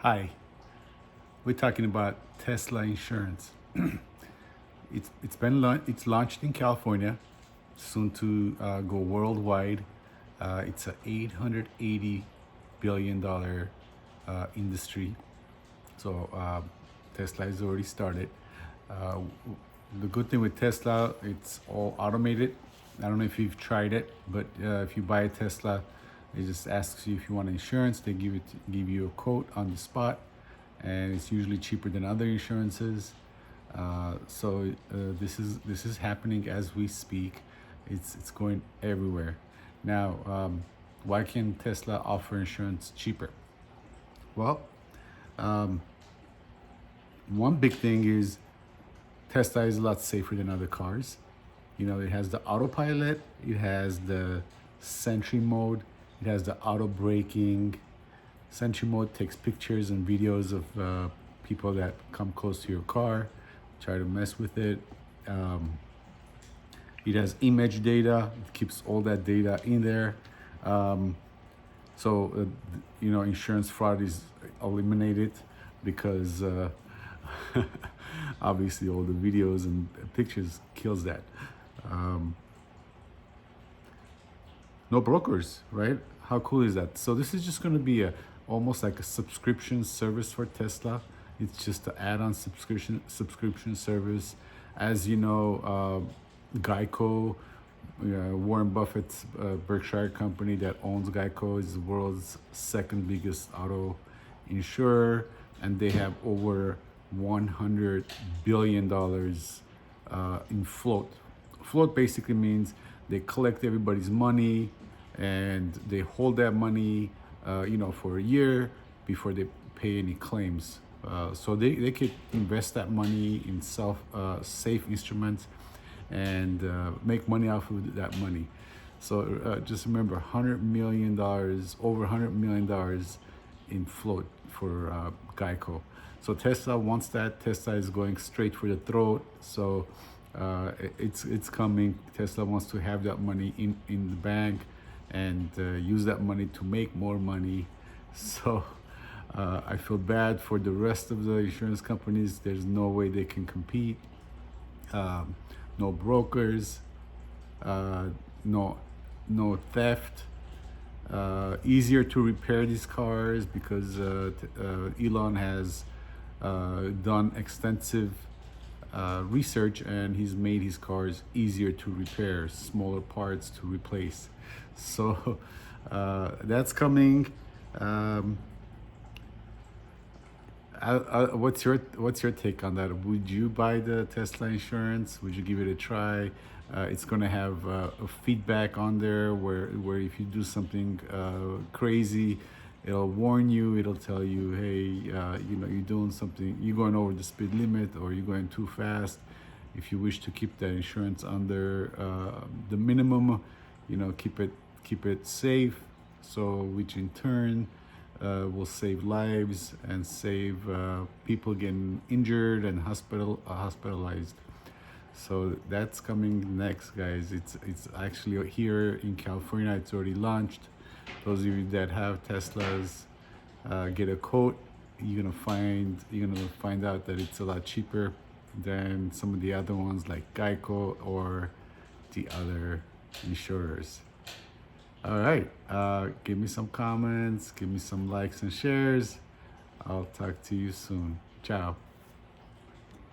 Hi, we're talking about Tesla insurance. It's launched in California, soon to go worldwide. It's a $880 billion industry. So Tesla has already started. Uh, the good thing with Tesla, it's all automated. I don't know if you've tried it, but if you buy a Tesla, it just asks you if you want insurance. They give you a quote on the spot, and it's usually cheaper than other insurances. This is happening as we speak. It's going everywhere. Now, why can Tesla offer insurance cheaper? Well, one big thing is Tesla is a lot safer than other cars. You know, it has the autopilot, it has the Sentry mode, it has the auto braking. Sentry mode takes pictures and videos of people that come close to your car, try to mess with it. Um, it has image data, it keeps all that data in there. Um, Insurance fraud is eliminated because obviously all the videos and pictures kills that. Um, no brokers, right? How cool is that? So this is just going to be a almost like a subscription service for Tesla. It's just an add-on subscription service. As you know, Geico, Warren Buffett's Berkshire company that owns Geico, is the world's second biggest auto insurer, and they have over $100 billion in float. Float basically means they collect everybody's money and they hold that money, for a year before they pay any claims. So they could invest that money in safe instruments and make money off of that money. So just remember, $100 million, over $100 million in float for Geico. So Tesla wants that. Tesla is going straight for the throat. So it's coming. Tesla wants to have that money in the bank and use that money to make more money. So I feel bad for the rest of the insurance companies. There's no way they can compete. Um, no brokers, uh, no no theft. Easier to repair these cars because Elon has done extensive research, and he's made his cars easier to repair, smaller parts to replace. So that's coming. Um, what's your take on that? Would you buy the Tesla insurance? Would you give it a try? It's gonna have a feedback on there where if you do something crazy, it'll warn you. It'll tell you, hey, you're doing something, you're going over the speed limit, or you're going too fast. If you wish to keep that insurance under the minimum, keep it safe. So which in turn will save lives and save people getting injured and hospitalized. So that's coming next, guys. It's actually here in California. It's already launched. Those of you that have Teslas, get a quote. You're gonna find out that it's a lot cheaper than some of the other ones like Geico or the other insurers. All right. Give me some comments, give me some likes and shares. I'll talk to you soon. Ciao.